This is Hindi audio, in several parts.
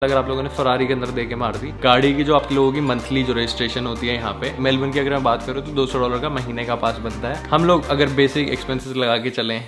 अगर आप लोगों ने फरारी के अंदर देके मार दी गाड़ी की, जो आप लोगों की मंथली जो रजिस्ट्रेशन होती है यहाँ पे मेलबर्न की, अगर मैं बात करूँ तो $200 का महीने का पास बनता है। हम लोग अगर बेसिक एक्सपेंसेस लगा के चलें,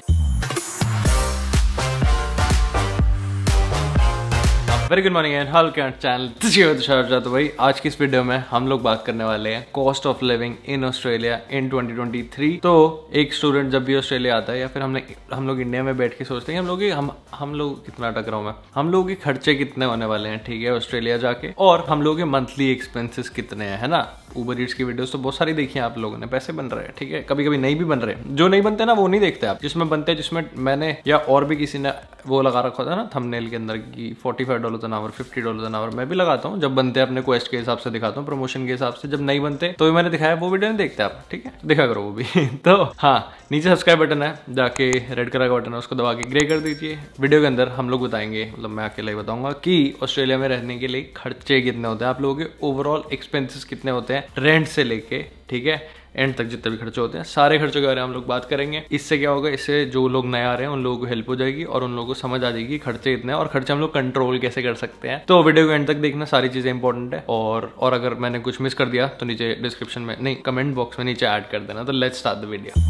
very good morning and welcome channel. तो भाई आज की इस वीडियो में हम लोग बात करने वाले हैं cost of living in Australia in 2023। तो एक स्टूडेंट जब भी ऑस्ट्रेलिया आता है या फिर हम लोग इंडिया में बैठ के सोचते हैं हम लोग कितना अटक रहा हूँ मैं, हम लोग के खर्चे कितने होने वाले हैं, ठीक है, ऑस्ट्रेलिया जाके, और हम लोग के मंथली एक्सपेंसेस कितने हैं, है ना। ऊबर ईट्स की वीडियोस तो बहुत सारी देखी हैं आप लोगों ने, पैसे बन रहे हैं, ठीक है, कभी कभी नहीं भी बन रहे, जो नहीं बनते ना वो नहीं देखते आप, जिसमें बनते हैं, जिसमें मैंने या और भी किसी ने वो लगा रखा था ना थंबनेल के अंदर की $45 एन आवर, $50 एन आवर, मैं भी लगाता हूँ जब बनते हैं, अपने क्वेस्ट के हिसाब से दिखाता हूँ, प्रमोशन के हिसाब से। जब नहीं बनते तो भी मैंने दिखाया, वो वीडियो नहीं देखते आप, ठीक है, देखा करो वो भी। तो हाँ, नीचे सब्सक्राइब बटन है, जाके रेड कलर का बटन है, उसको दबा के ग्रे कर दीजिए। वीडियो के अंदर हम लोग बताएंगे, मतलब मैं अकेला ही बताऊंगा कि ऑस्ट्रेलिया में रहने के लिए खर्चे कितने होते हैं, आप लोगों के ओवरऑल एक्सपेंसेस कितने होते हैं रेंट से लेके, ठीक है, एंड तक जितने भी खर्चे होते हैं, सारे खर्चों के बारे में हम लोग बात करेंगे। इससे क्या होगा, इससे जो लोग नए आ रहे हैं उन लोगों को हेल्प हो जाएगी और उन लोगों को समझ आ जाएगी खर्चे इतने हैं और खर्चे हम लोग कंट्रोल कैसे कर सकते हैं। तो वीडियो को एंड तक देखना, सारी चीजें इंपॉर्टेंट है। और अगर मैंने कुछ मिस कर दिया तो नीचे डिस्क्रिप्शन में, नहीं, कमेंट बॉक्स में नीचे ऐड कर देना। तो लेट्स स्टार्ट द वीडियो।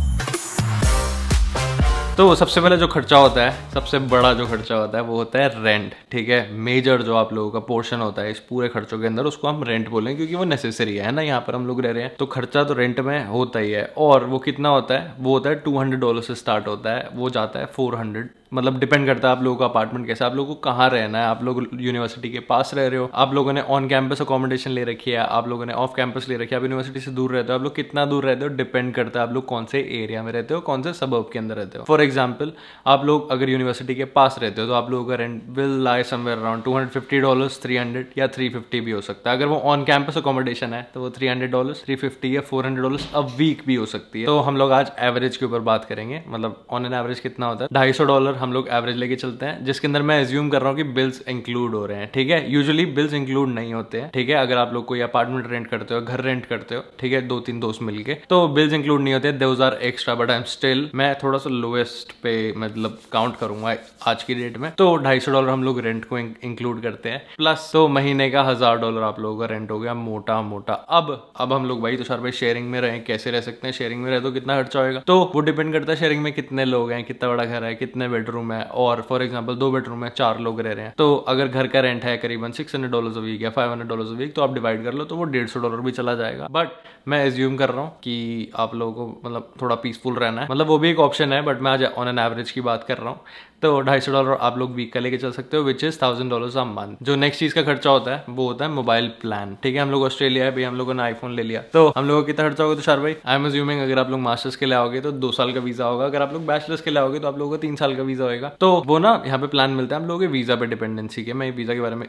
तो सबसे पहले जो खर्चा होता है, सबसे बड़ा जो खर्चा होता है वो होता है रेंट, ठीक है। मेजर जो आप लोगों का पोर्शन होता है इस पूरे खर्चों के अंदर, उसको हम रेंट बोलें क्योंकि वो नेसेसरी है ना, यहाँ पर हम लोग रह रहे हैं, तो खर्चा तो रेंट में होता ही है। और वो कितना होता है, वो होता है $200 से स्टार्ट होता है, वो जाता है 400, मतलब डिपेंड करता है आप लोगों का अपार्टमेंट कैसा, आप लोगों को कहाँ रहना है, आप लोग यूनिवर्सिटी के पास रह रहे हो, आप लोगों ने ऑन कैंपस अकोमोडेशन ले रखी है, आप लोगों ने ऑफ कैंपस ले रखी है, आप यूनिवर्सिटी से दूर रहते हो, आप लोग कितना दूर रहते हो डिपेंड करता है आप लोग कौन से एरिया में रहते हो, कौन से सबर्ब के अंदर रहते हो। फॉर एग्जाम्पल, आप लोग अगर यूनिवर्सिटी के पास रहते हो तो आप लोगों का rent will lie somewhere around $250, 300 या 350 भी हो सकता है। अगर वो ऑन कैंपस अकोमोडेशन है तो वो $300, 350 या $400 अ वीक भी हो सकती है। तो हम लोग आज एवरेज के ऊपर बात करेंगे, मतलब ऑन एन एवरेज कितना होता है। $250 हम लोग एवरेज लेके चलते हैं, जिसके अंदर मैं एज्यूम कर रहा हूँ कि बिल्स इंक्लूड हो रहे हैं, ठीक है। यूजुअली बिल्स इंक्लूड नहीं होते हैं, ठीक है। अगर आप लोग कोई अपार्टमेंट रेंट करते हो, घर रेंट करते हो, ठीक है, 2-3 दोस्त मिलके, तो बिल्स इंक्लूड नहीं होते, those are extra, but I am still, मैं थोड़ा सा लोएस्ट पे मतलब काउंट करूंगा आज की डेट में। तो $250 हम लोग रेंट को इंक्लूड करते हैं, प्लस तो महीने का $1000 आप लोगों का रेंट हो गया मोटा मोटा। अब हम लोग भाई तुषार भाई शेयरिंग में रहे, कैसे रह सकते हैं, शेयरिंग में रहे तो कितना खर्चा होगा, तो वो डिपेंड करता है शेयरिंग में कितने लोग हैं, कितना बड़ा घर है, कितने बेडरूम है। और फॉर एग्जाम्पल 2 बेडरूम है, 4 लोग रह रहे हैं, तो अगर घर का रेंट है करीबन $600 अ वीक या $500 अ वीक, तो आप डिवाइड कर लो तो वो $150 भी चला जाएगा। बट मैं एज्यूम कर रहा हूँ कि आप लोगों को मतलब थोड़ा पीसफुल रहना है, मतलब वो भी एक ऑप्शन है, बट मैं आज ऑन एन एवरेज की बात कर रहा हूँ। तो $250 आप लोग वीक का लेके चल सकते हो, विच इज $1000 अ मंथ। जो नेक्स्ट चीज का खर्चा होता है वो होता है मोबाइल प्लान, ठीक है। हम लोग ऑस्ट्रेलिया है भाई, हम लोगों ने आईफोन ले लिया, तो हम लोगों को कितना खर्चा होगा तुषार भाई। आई एम अज्यूमिंग अगर आप लोग मास्टर्स के लिए आओगे तो 2 साल का वीजा होगा, अगर आप लोग बैचलर्स के लिए आओगे तो आप लोगों को 3 साल का वीजा होगा। तो वो ना यहाँ पे प्लान मिलता है हम लोगों के वीजा पे डिपेंडेंसी के। मैं वीजा के बारे में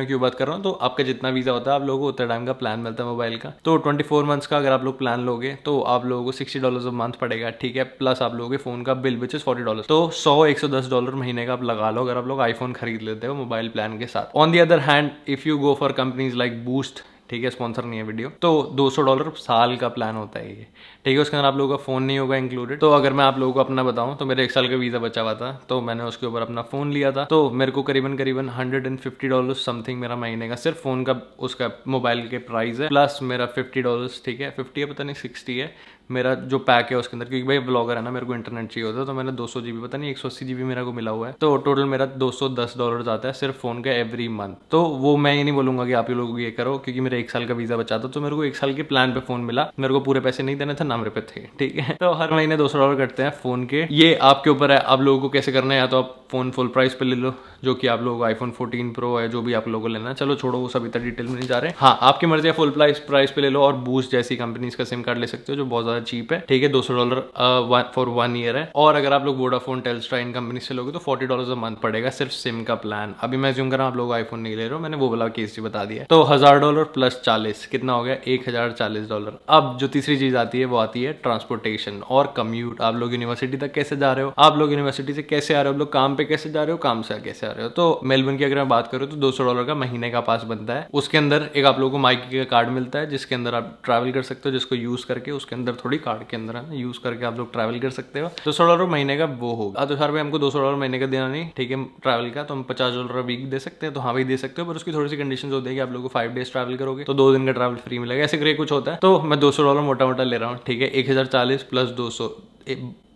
क्यों बात कर रहा हूँ, तो आपका जितना वीजा होता है आप लोगों को उतना टाइम का प्लान मिलता है मोबाइल का। तो 24 मंथ्स का अगर आप लोग प्लान लोगे तो आप लोगों को $60 अ मंथ पड़ेगा, ठीक है, प्लस आप लोगों के फोन का बिल विच इज $40, तो $110 महीने का आप लगा लो अगर आप लोग आईफोन खरीद लेते हो मोबाइल प्लान के साथ। On the other hand, if you go for companies like boost, ठीक है, स्पॉन्सर नहीं है वीडियो, तो $200 साल का प्लान होता है ये, ठीक है। उसके अंदर आप लोगों का फोन नहीं होगा इंक्लूडेड। तो अगर मैं आप लोगों को अपना बताऊं तो मेरे 1 साल का वीजा बचा हुआ था, तो मैंने उसके ऊपर अपना फोन लिया था, तो मेरे को करीबन $150 समथिंग मेरा महीने का सिर्फ फोन का उसका मोबाइल के प्राइस है, प्लस मेरा $50, ठीक है, 50 है पता नहीं 60 है मेरा जो पैक है उसके अंदर, क्योंकि भाई ब्लॉगर है ना, मेरे को इंटरनेट चाहिए होता है, तो मैंने 200 GB पता नहीं 180 GB मेरे को मिला हुआ है, तो टोटल मेरा $210 आता है सिर्फ फोन का एवरी मंथ। तो वो मैं ये नहीं बोलूंगा कि आप लोग ये करो, क्योंकि मेरा 1 साल का वीजा बचा था, तो मेरे को 1 साल के प्लान पे फोन मिला, मेरे को पूरे पैसे नहीं देने थे ना, मेरे पे थे, ठीक है। तो हर महीने $200 कटते हैं फोन के, ये आपके ऊपर है आप लोगों को कैसे करना है। या तो आप फोन फुल प्राइस पे ले लो, जो कि आप लोगों को iPhone 14 Pro है, जो भी आप लोगों को लेना है, चलो छोड़ो वो सब इतना डिटेल में नहीं जा रहे। हाँ, आपकी मर्जी है, फुल प्राइस पे ले लो, और बूस्ट जैसी कंपनीज का सिम कार्ड ले सकते हो जो बहुत ज्यादा चीप है, ठीक है, $200 फॉर 1 ईयर है। और अगर आप लोग वोडाफोन, टेल्स्ट्रा इन कंपनी से लोगे तो $40 अ मंथ पड़ेगा सिर्फ सिम का प्लान। अभी मैं ज्यूम कर रहा हूँ आप लोग आईफोन नहीं ले रहे हो, मैंने वो वाला केस ही बता दिया। तो $1000 प्लस 40 कितना हो गया, $1040। अब जो तीसरी चीज आती है वो आती है ट्रांसपोर्टेशन और कम्यूट। आप लोग यूनिवर्सिटी तक कैसे जा रहे हो, आप लोग यूनिवर्सिटी से कैसे आ रहे हो, आप लोग काम पे कैसे जा रहे हो, काम से कैसे आ रहे हो। तो मेलबर्न की अगर मैं बात करूँ तो $200 का महीने का पास बनता है। उसके अंदर एक आप लोगों को माइकी का कार्ड मिलता है, जिसके अंदर आप ट्रैवल कर सकते हो, जिसको यूज करके उसके अंदर थोड़ी कार्ड के अंदर है ना, यूज करके आप लोग ट्रैवल कर सकते हो। $200 महीने का वो होगा। तो सर भाई हमको $200 महीने का देना नहीं, ठीक है, ट्रैवल का, तो हम $50 वीक दे सकते हैं। तो हाँ भाई दे सकते हो, पर उसकी थोड़ी सी कंडीशन होती है कि आप लोगों को 5 डेज ट्रैवल करोगे तो 2 दिन का ट्रैवल फ्री मिलेगा, ऐसे करके कुछ होता है। तो मैं $200 मोटा मोटा ले रहा हूँ, ठीक है। 1040 प्लस 200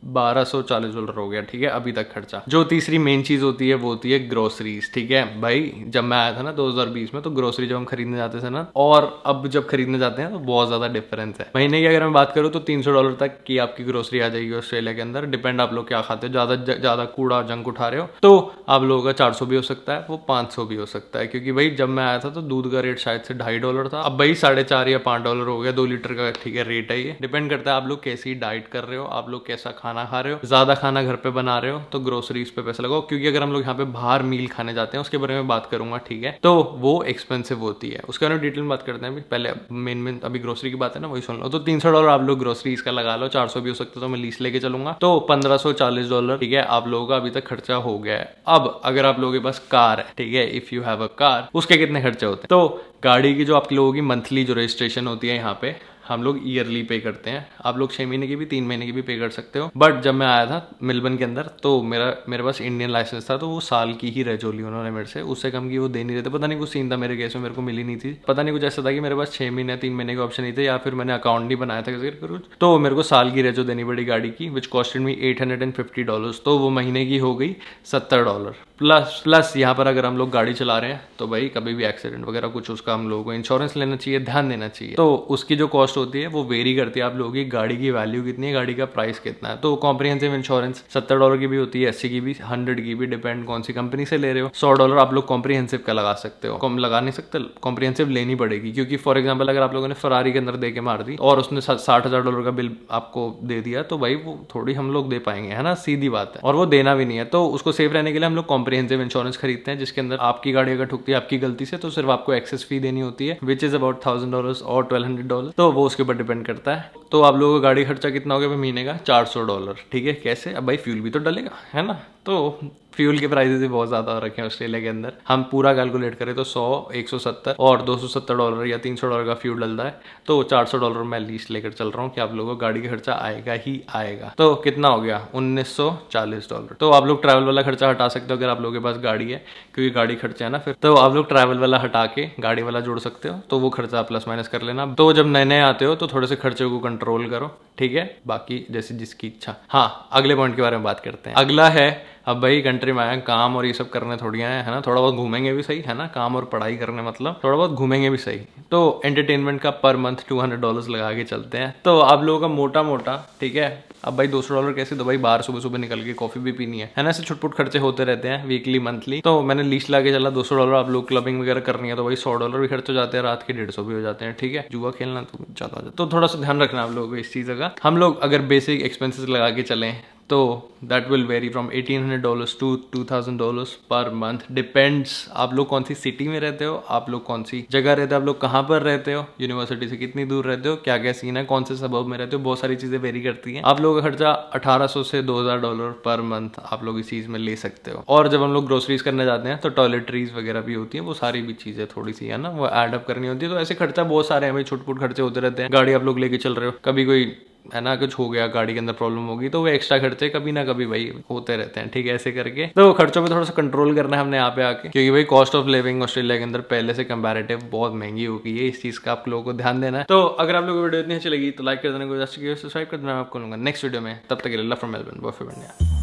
$1240 हो गया, ठीक है, अभी तक खर्चा। जो तीसरी मेन चीज होती है वो होती है ग्रोसरीज, ठीक है भाई। जब मैं आया था ना 2020 में, तो ग्रोसरी जब हम खरीदने जाते थे ना और अब जब खरीदने जाते हैं तो बहुत ज्यादा डिफरेंस है। महीने की अगर मैं बात करूँ तो $300 तक की आपकी ग्रोसरी आ जाएगी ऑस्ट्रेलिया के अंदर। डिपेंड आप लोग क्या खाते हो, ज्यादा कूड़ा जंक उठा रहे हो तो आप लोगों का 400 भी हो सकता है, वो 500 भी हो सकता है। क्योंकि भाई जब मैं आया था तो दूध का रेट शायद से $2.5 था, अब भाई $4.5 या $5 हो गया 2 लीटर का, ठीक है, रेट है ये। डिपेंड करता है आप लोग कैसी डाइट कर रहे हो, आप लोग कैसा खाना खा रहे हो। ज्यादा खाना घर पे बना रहे हो तो ग्रोसरीज पे पैसा लगाओ, क्योंकि अगर हम लोग यहाँ पे बाहर मील खाने जाते हैं, उसके बारे में बात करूंगा, ठीक है, तो वो एक्सपेंसिव होती है। उसके बारे में डिटेल में बात करते हैं अभी। पहले मेन अभी ग्रोसरी की बात है ना, वही सुन लो। तो $300 आप लोग ग्रोसरीज का लगा लो, 400 भी हो सकता है, तो मैं लीस्ट लेके चलूंगा, तो $1540, ठीक है, आप लोगों का अभी तक खर्चा हो गया है। अब अगर आप लोगों के पास कार है, ठीक है, if you have a car, उसके कितने खर्चे होते हैं? तो गाड़ी की जो आप लोगों की मंथली जो रजिस्ट्रेशन होती है यहाँ पे, हम लोग ईयरली पे करते हैं। आप लोग 6 महीने की भी 3 महीने की भी पे कर सकते हो। बट जब मैं आया था मेलबर्न के अंदर तो मेरे पास इंडियन लाइसेंस था, तो वो साल की ही रह ली उन्होंने मेरे से, उससे कम की वो दे नहीं रहे थे। पता नहीं कुछ सीन था मेरे केस में, मेरे को मिली नहीं थी, पता नहीं कुछ ऐसा था कि मेरे पास 6 महीने 3 महीने के ऑप्शन नहीं थे, या फिर मैंने अकाउंट नहीं बनाया था किसी कुछ, तो मेरे को साल की रेजो देनी पड़ी गाड़ी की, विच कॉस्टेड मी $850। तो वो महीने की हो गई $70 प्लस यहाँ पर अगर हम लोग गाड़ी चला रहे हैं तो भाई कभी भी एक्सीडेंट वगैरह कुछ, उसका हम लोगों को इंश्योरेंस लेना चाहिए, ध्यान देना चाहिए। तो उसकी जो कॉस्ट होती है वो वेरी करती है आप लोगों की गाड़ी की वैल्यू कितनी है, गाड़ी का प्राइस कितना है। तो कॉम्प्रिहेंसिव इंश्योरेंस $70 की भी होती है, 80 की भी, 100 की भी, डिपेंड कौन सी कंपनी से ले रहे हो। $100 आप लोग कॉम्प्रिहेंसिव का लगा सकते हो, कम लगा नहीं सकते, कॉम्प्रिहेंसिव लेनी पड़ेगी। क्योंकि फॉर एग्जाम्पल अगर आप लोगों ने फरारी के अंदर दे के मार दी और उसने $60,000 का बिल आपको दे दिया, तो भाई वो थोड़ी हम लोग दे पाएंगे, है ना, सीधी बात है। और वो देना भी नहीं है, तो उसको सेफ रहने के लिए हम लोग कॉम्प्रिहेंसिव इंश्योरेंस खरीदते हैं, जिसके अंदर आपकी गाड़ी अगर ठुकती है आपकी गलती से, तो सिर्फ आपको एक्सेस फी देनी होती है, विच इज अबाउट $1,000 और $1,200, तो वो उसके ऊपर डिपेंड करता है। तो आप लोगों का गाड़ी खर्चा कितना हो गया महीने का? $400, ठीक है। कैसे? अब भाई फ्यूल भी तो डलेगा, है ना, तो फ्यूल के प्राइसेस भी बहुत ज़्यादा हो रखे हैं ऑस्ट्रेलिया के अंदर। हम पूरा कैलकुलेट करें तो 100, 170 और $270 या $300 का फ्यूल डलता है, तो $400 मैं लीस्ट लेकर चल रहा हूँ कि आप लोगों को गाड़ी का खर्चा आएगा ही आएगा। तो कितना हो गया? $1,940। तो आप लोग ट्रैवल वाला खर्चा हटा सकते हो अगर आप लोगों के पास गाड़ी है, क्योंकि गाड़ी खर्चा है ना फिर, तो आप लोग ट्रैवल वाला हटा के गाड़ी वाला जोड़ सकते हो, तो वो खर्चा प्लस माइनस कर लेना। तो जब नए नए आते हो तो थोड़े से खर्चे को कंट्रोल करो, ठीक है, बाकी जैसे जिसकी इच्छा। हाँ, अगले पॉइंट के बारे में बात करते हैं। अगला है, अब भाई कंट्री में आए, काम और ये सब करने थोड़ी आए, है ना, थोड़ा बहुत घूमेंगे भी सही, है ना, काम और पढ़ाई करने मतलब थोड़ा बहुत घूमेंगे भी सही। तो एंटरटेनमेंट का पर मंथ $200 लगा के चलते हैं। तो आप लोगों का मोटा मोटा, ठीक है, अब भाई $200 कैसे? तो भाई बाहर सुबह सुबह निकल के कॉफी भी पीनी है ना, ऐसे छुटपुट खर्चे होते रहते हैं वीकली मंथली। तो मैंने लिस्ट ला के चला $200, आप लोग क्लबिंग वगैरह करनी है तो भाई $100 भी खर्च हो जाते हैं, रात के 150 भी हो जाते हैं, ठीक है, जुआ खेलना तो ज्यादा हो जाता है। तो थोड़ा सा ध्यान रखना आप लोगों को इस चीज़ का। हम लोग अगर बेसिक एक्सपेंसेस लगा के चलें तो that will very from $1,800 to $2,000 per month, depends आप लोग कौन सी सिटी में रहते हो, आप लोग कौन सी जगह रहते हो, आप लोग कहाँ पर रहते हो, यूनिवर्सिटी से कितनी दूर रहते हो, क्या क्या सीन है, कौन से सबब में रहते हो, बहुत सारी चीज़ें वेरी करती हैं। आप लोगों का खर्चा $1,800 से $2,000 पर मंथ आप लोग इस चीज़ में ले सकते हो। और जब हम लोग ग्रोसरीज करने जाते हैं तो टॉयलेटरीज वगैरह भी होती है, वो सारी भी चीज़ें थोड़ी सी, है ना, वो एडअप करनी होती है। तो ऐसे खर्चा बहुत सारे हैं भाई, छोटे खर्चे होते रहते हैं। गाड़ी आप लोग लेके चल रहे हो, कभी कोई, है ना, कुछ हो गया, गाड़ी के अंदर प्रॉब्लम होगी, तो वो एक्स्ट्रा खर्चे कभी ना कभी भाई होते रहते हैं, ठीक है, ऐसे करके। तो खर्चों पे थोड़ा सा कंट्रोल करना है हमने यहाँ पे आके, क्योंकि भाई कॉस्ट ऑफ लिविंग ऑस्ट्रेलिया के अंदर पहले से कंपैरेटिव बहुत महंगी हो गई है। इस चीज का आप लोगों को ध्यान देना है। तो अगर आप लोगों को वीडियो इतनी अच्छी लगी तो लाइक कर देना, सब्सक्राइब कर देना। आपको लूंगा नेक्स्ट वीडियो में, तब तक के लिए love from Melbourne, boy from India.